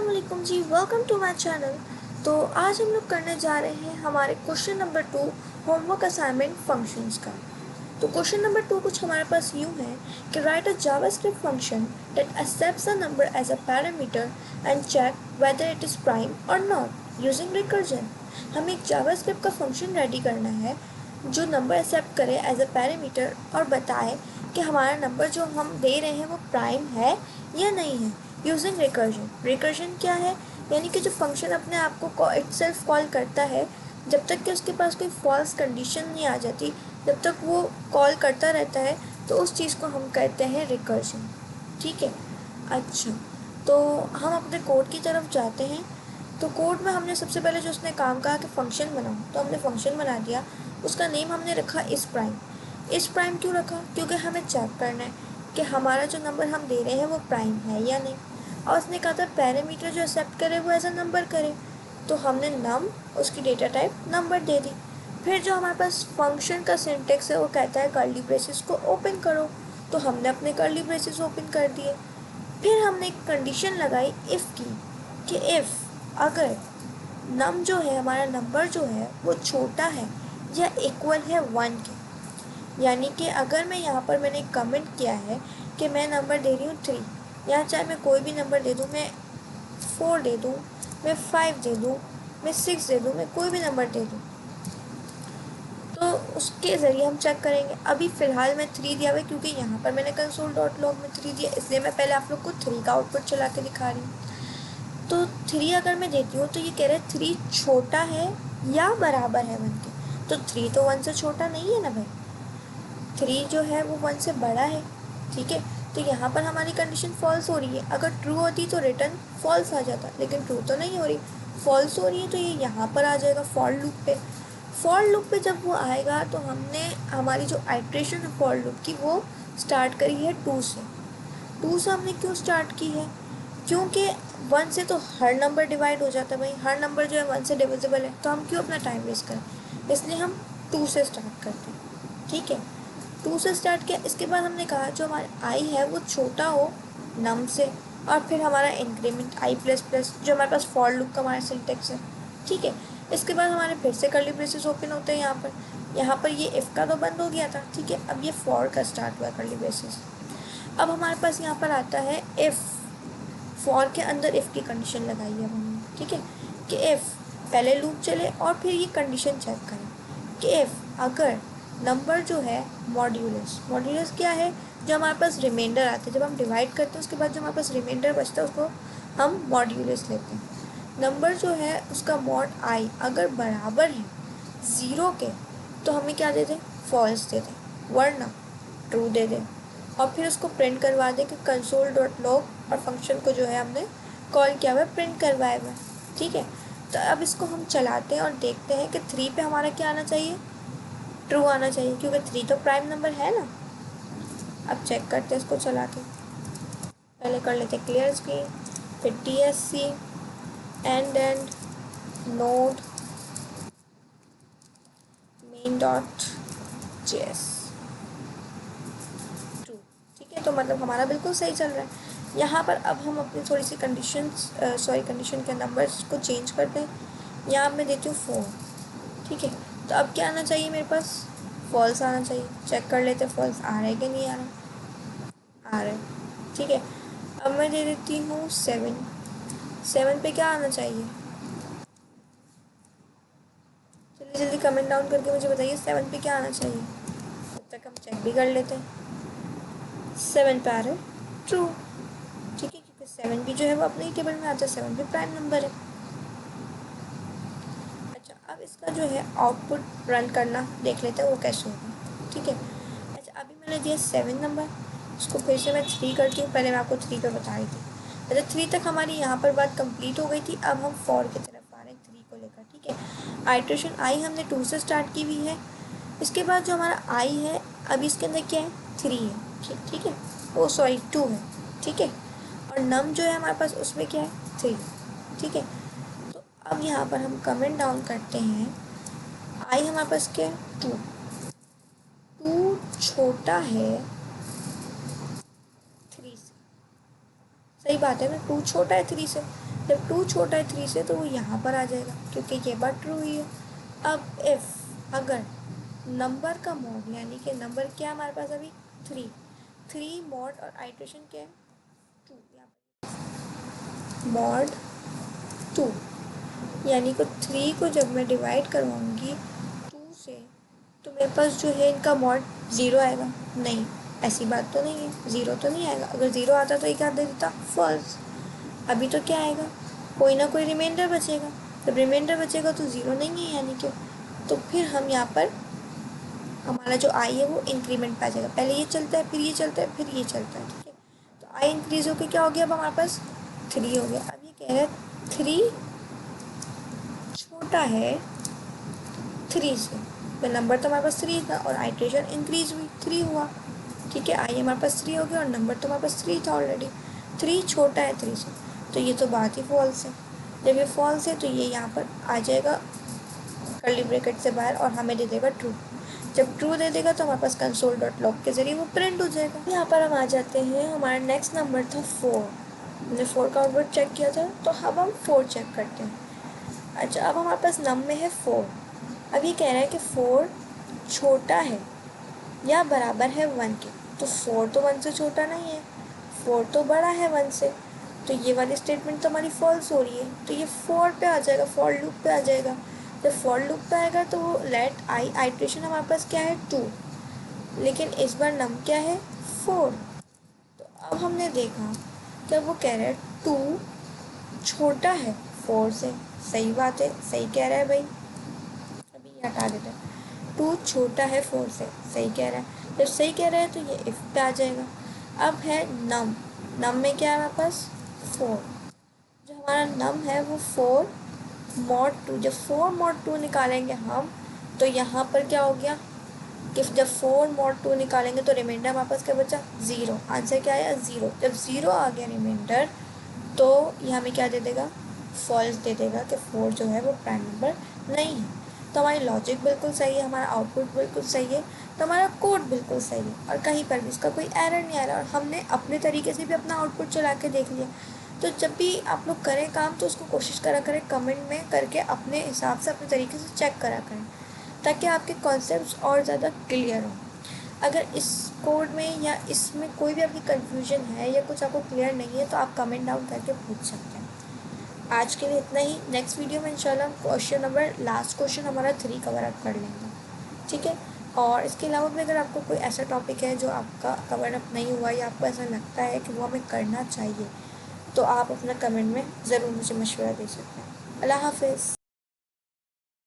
अस्सलाम जी, welcome to my channel. तो आज हम लोग करने जा रहे हैं हमारे question number 2 homework assignment functions का। तो क्वेश्चन नंबर 2 कुछ हमारे पास यूँ है कि write a JavaScript function that accepts a number as a parameter and check whether it is prime और नॉट यूजिंग रिकर्जन। हमें एक जावास्क्रिप्ट का फंक्शन रेडी करना है जो नंबर एक्सेप्ट करे एज अ पैरामीटर और बताए कि हमारा नंबर जो हम दे रहे हैं वो प्राइम है या नहीं है यूजिंग रिकर्जन। रिकर्जन क्या है? यानी कि जो फंक्शन अपने आप को इटसेल्फ कॉल करता है जब तक कि उसके पास कोई फॉल्स कंडीशन नहीं आ जाती, जब तक वो कॉल करता रहता है तो उस चीज़ को हम कहते हैं रिकर्जन। ठीक है। अच्छा, तो हम अपने कोड की तरफ जाते हैं। तो कोड में हमने सबसे पहले जो उसने काम कहा कि फ़ंक्शन बनाओ, तो हमने फ़ंक्शन बना दिया। उसका नेम हमने रखा इस प्राइम। इस प्राइम क्यों रखा? क्योंकि हमें चेक करना है कि हमारा जो नंबर हम दे रहे हैं वो प्राइम है या नहीं। और उसने कहा था पैरामीटर जो एक्सेप्ट करे वो एज अ नंबर करे, तो हमने नम उसकी डेटा टाइप नंबर दे दी। फिर जो हमारे पास फंक्शन का सिंटेक्स है वो कहता है कर्ली ब्रेसेस को ओपन करो, तो हमने अपने कर्ली ब्रेसेस ओपन कर दिए। फिर हमने एक कंडीशन लगाई इफ़ की कि इफ़ अगर नम जो है हमारा नंबर जो है वो छोटा है या इक्वल है 1 के, यानी कि अगर मैं यहाँ पर मैंने एक कमेंट किया है कि मैं नंबर दे रही हूँ 3, या चाहे मैं कोई भी नंबर दे दूँ, मैं 4 दे दूँ, मैं 5 दे दूँ, मैं 6 दे दूँ, मैं कोई भी नंबर दे दूँ, तो उसके ज़रिए हम चेक करेंगे। अभी फ़िलहाल मैं 3 दिया हुआ है क्योंकि यहाँ पर मैंने console.log में 3 दिया, इसलिए मैं पहले आप लोग को 3 का आउटपुट चला के दिखा रही हूँ। तो 3 अगर मैं देती हूँ तो ये कह रहा है 3 छोटा है या बराबर है 1 के। तो 3 तो 1 से छोटा नहीं है ना भाई, 3 जो है वो 1 से बड़ा है। ठीक है, तो यहाँ पर हमारी कंडीशन फॉल्स हो रही है। अगर ट्रू होती तो रिटर्न फॉल्स आ जाता, लेकिन ट्रू तो नहीं हो रही, फॉल्स हो रही है, तो ये यहाँ पर आ जाएगा फॉर लूप पे। फॉर लूप पे जब वो आएगा तो हमने हमारी जो आइट्रेशन है फॉर लूप की वो स्टार्ट करी है 2 से। 2 से हमने क्यों स्टार्ट की है? क्योंकि 1 से तो हर नंबर डिवाइड हो जाता है भाई, हर नंबर जो है 1 से डिविजिबल है, तो हम क्यों अपना टाइम वेस्ट करें, इसलिए हम 2 से स्टार्ट करते हैं। ठीक है, 2 से स्टार्ट किया। इसके बाद हमने कहा जो हमारा आई है वो छोटा हो नम से, और फिर हमारा इंक्रीमेंट आई प्लस प्लस जो हमारे पास फॉर लूप का हमारा सिंटेक्स है। ठीक है, इसके बाद हमारे फिर से कर्ली ब्रेसेस ओपन होते हैं। यहाँ पर ये इफ़ का तो बंद हो गया था। ठीक है, अब ये फॉर का स्टार्ट हुआ कर्ली ब्रेसेस। अब हमारे पास यहाँ पर आता है इफ़। फॉर के अंदर इफ़ की कंडीशन लगाई है हमने। ठीक है, कि इफ़ पहले लूप चले और फिर ये कंडीशन चेक करें कि इफ़ अगर नंबर जो है मॉड्यूलस, मॉड्यूलस क्या है? जो हमारे पास रिमाइंडर आते हैं, जब हम डिवाइड करते हैं उसके बाद जो हमारे पास रिमाइंडर बचता है उसको हम मॉड्यूलस लेते हैं। नंबर जो है उसका मॉड आई अगर बराबर है 0 के, तो हमें क्या दे दें? फॉल्स दे दें, वरना ट्रू दे दें। और फिर उसको प्रिंट करवा दें कि console.log, और फंक्शन को जो है हमने कॉल किया हुआ है, प्रिंट करवाया हुआ है। ठीक है, तो अब इसको हम चलाते हैं और देखते हैं कि 3 पे हमारा क्या आना चाहिए? ट्रू आना चाहिए, क्योंकि 3 तो प्राइम नंबर है ना। अब चेक करते हैं इसको चला के। पहले कर लेते हैं क्लियर स्क्रीन, फिर TSC and node main.js true. ठीक है, तो मतलब हमारा बिल्कुल सही चल रहा है। यहाँ पर अब हम अपनी थोड़ी सी कंडीशन के नंबर्स को चेंज करते हैं। यहाँ मैं देती हूँ 4। ठीक है, तो अब क्या आना चाहिए मेरे पास? फॉल्स आना चाहिए। चेक कर लेते फॉल्स आ रहा है कि नहीं आ रहा? आ रहा है। ठीक है, अब मैं दे देती हूँ 7। 7 पे क्या आना चाहिए? जल्दी जल्दी कमेंट डाउन करके मुझे बताइए 7 पे क्या आना चाहिए। तब तक हम चेक भी कर लेते हैं। 7 पे आ रहा है ट्रू। ठीक है, क्योंकि 7 भी जो है वो अपने ही टेबल में आता है, 7 भी प्राइम नंबर है। अच्छा, अब इसका जो है आउटपुट रन करना देख लेते हैं वो कैसे होगा। ठीक है, अच्छा अभी मैंने दिया 7 नंबर, उसको फिर से मैं 3 करती हूँ। पहले मैं आपको 3 पे बता रही थी। अच्छा, 3 तक हमारी यहाँ पर बात कंप्लीट हो गई थी। अब हम 4 की तरफ आ रहे हैं 3 को लेकर। ठीक है, आइट्रेशन आई हमने 2 से स्टार्ट की हुई है। इसके बाद जो हमारा आई है अभी इसके अंदर क्या है? 3 है। ठीक है, ओ सॉरी 2 है। ठीक है, और नम जो है हमारे पास उसमें क्या है? 3। ठीक है, तो अब यहाँ पर हम कमेंट डाउन करते हैं। आई हमारे पास क्या है? 2। 2 छोटा है 3 से। सही बात है ना, 2 छोटा है 3 से। जब 2 छोटा है 3 से तो वो यहाँ पर आ जाएगा क्योंकि ये बात ट्रू ही है। अब इफ़ अगर नंबर का मॉड यानी कि नंबर क्या हमारे पास अभी 3 मॉड और आइट्रेशन क्या है 2 मॉड 2 यानी कि 3 को जब मैं डिवाइड करवाऊँगी 2 से तो मेरे पास जो है इनका मॉड 0 आएगा। नहीं, ऐसी बात तो नहीं है, 0 तो नहीं आएगा। अगर 0 आता तो ये क्या दे देता फॉल्स। अभी तो क्या आएगा, कोई ना कोई रिमाइंडर बचेगा। जब रिमाइंडर बचेगा तो 0 नहीं है यानी कि, तो फिर हम यहाँ पर हमारा जो आई है वो इंक्रीमेंट पे आ जाएगा। पहले ये चलता है, फिर ये चलता है, फिर ये चलता है, ठीक है। तो आई इंक्रीज होकर क्या हो गया, अब हमारे पास 3 हो गया। अब ये कह रहे हैं 3 छोटा है 3 से, तो नंबर तो हमारे पास 3 था और आइट्रेशन इंक्रीज हुई 3 हुआ, ठीक है। आई हमारे पास 3 हो गया और नंबर तो हमारे पास 3 था ऑलरेडी। 3 छोटा है 3 से, तो ये तो बात ही फॉल्स है। जब ये फॉल्स है तो ये यहाँ पर आ जाएगा कर्ली ब्रैकेट से बाहर और हमें दे देगा ट्रू। जब ट्रू दे देगा तो हमारे पास कंसोल डॉट लॉग के ज़रिए वो प्रिंट हो जाएगा। यहाँ पर हम आ जाते हैं, हमारा नेक्स्ट नंबर था 4। हमने 4 का आउटपुट चेक किया था, तो अब हम 4 चेक करते हैं। अच्छा, अब हमारे पास नम में है 4। अब ये कह रहा है कि 4 छोटा है या बराबर है 1 के, तो 4 तो 1 से छोटा नहीं है, 4 तो बड़ा है 1 से, तो ये वाली स्टेटमेंट तो हमारी फॉल्स हो रही है। तो ये 4 पे आ जाएगा, फॉर लूप पे आ जाएगा। जब फॉर लूप पे आएगा तो वो लेट आई आइट्रेशन हमारे पास क्या है 2, लेकिन इस बार नम क्या है 4। तो अब हमने देखा कि अब वो कह रहा है 2 छोटा है 4 से। सही बात है, सही कह रहा है भाई, अभी ये हटा देते हैं। 2 छोटा है 4 से, सही कह रहा है। जब सही कह रहा है तो ये इफ पे आ जाएगा। अब है नम, नम में क्या है हमारे पास 4। जो हमारा नम है वो 4 मॉड 2। जब 4 मॉड 2 निकालेंगे हम तो यहाँ पर क्या हो गया कि जब 4 मॉड 2 निकालेंगे तो रिमाइंडर हमारे पास क्या बचा 0। आंसर क्या आया 0। जब 0 आ गया रिमाइंडर तो ये हमें क्या दे देगा फॉल्स दे देगा कि 4 जो है वो प्राइम नंबर नहीं है। तो हमारी लॉजिक बिल्कुल सही है, हमारा आउटपुट बिल्कुल सही है, तो हमारा कोड बिल्कुल सही है और कहीं पर भी इसका कोई एरर नहीं आ रहा। और हमने अपने तरीके से भी अपना आउटपुट चला के देख लिया। तो जब भी आप लोग करें काम तो उसको कोशिश करा करें कमेंट में करके अपने हिसाब से अपने तरीके से चेक करा करें, ताकि आपके कॉन्सेप्ट्स और ज़्यादा क्लियर हों। अगर इस कोड में या इसमें कोई भी आपकी कन्फ्यूजन है या कुछ आपको क्लियर नहीं है तो आप कमेंट डाउन करके पूछ सकते हैं। आज के लिए इतना ही। नेक्स्ट वीडियो में इंशाल्लाह क्वेश्चन नंबर लास्ट क्वेश्चन हमारा 3 कवर अप कर लेंगे, ठीक है। और इसके अलावा भी अगर आपको कोई ऐसा टॉपिक है जो आपका कवर अप नहीं हुआ या आपको ऐसा लगता है कि वो हमें करना चाहिए तो आप अपना कमेंट में ज़रूर मुझे मशवरा दे सकते हैं। अल्लाह हाफिज़।